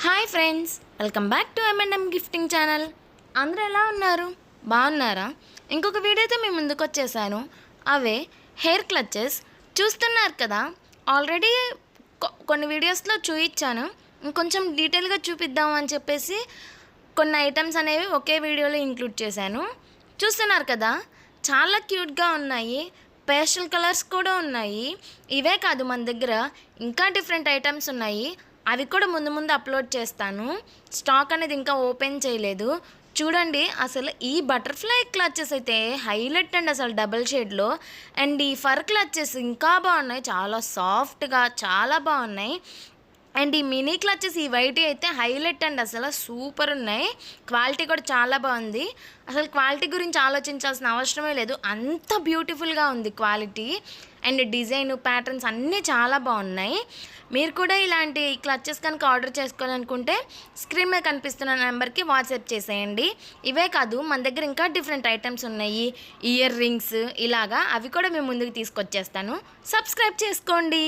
Hi friends, welcome back to M&M gifting channel. అందరూ ఎలా ఉన్నారు? బాగున్నారా? ఇంకొక వీడియోతో మేము ముందుకు వచ్చేసాను. అవే హెయిర్ క్లచెస్ చూస్తున్నారు కదా. ఆల్రెడీ కొన్ని వీడియోస్లో చూపించాను. ఇంకొంచెం డీటెయిల్గా చూపిద్దాం అని చెప్పేసి కొన్ని ఐటమ్స్ అనేవి ఒకే వీడియోలో ఇంక్లూడ్ చేశాను. చూస్తున్నారు కదా, చాలా క్యూట్గా ఉన్నాయి. పేస్టల్ కలర్స్ కూడా ఉన్నాయి. ఇవే కాదు, మన దగ్గర ఇంకా డిఫరెంట్ ఐటమ్స్ ఉన్నాయి. అవి కూడా ముందు అప్లోడ్ చేస్తాను. స్టాక్ అనేది ఇంకా ఓపెన్ చేయలేదు. చూడండి, అసలు ఈ బటర్ఫ్లై క్లచెస్ అయితే హైలైట్ అండి, అసలు డబుల్ షేడ్లో. అండ్ ఈ ఫర్ క్లచెస్ ఇంకా బాగున్నాయి, చాలా సాఫ్ట్గా చాలా బాగున్నాయి. అండ్ ఈ మినీ క్లచెస్ ఈ వైట్ అయితే హైలైట్ అండి, అసలు సూపర్ ఉన్నాయి. క్వాలిటీ కూడా చాలా బాగుంది. అసలు క్వాలిటీ గురించి ఆలోచించాల్సిన అవసరమే లేదు, అంత బ్యూటిఫుల్గా ఉంది క్వాలిటీ. అండ్ డిజైన్ ప్యాటర్న్స్ అన్నీ చాలా బాగున్నాయి. మీరు కూడా ఇలాంటి క్లచెస్ కనుక ఆర్డర్ చేసుకోవాలనుకుంటే స్క్రీన్ మీద కనిపిస్తున్న నెంబర్కి వాట్సాప్ చేసేయండి. ఇవే కాదు, మన దగ్గర ఇంకా డిఫరెంట్ ఐటమ్స్ ఉన్నాయి. ఇయర్ రింగ్స్ ఇలాగా, అవి కూడా మేము ముందుకు తీసుకొచ్చేస్తాను. సబ్స్క్రైబ్ చేసుకోండి.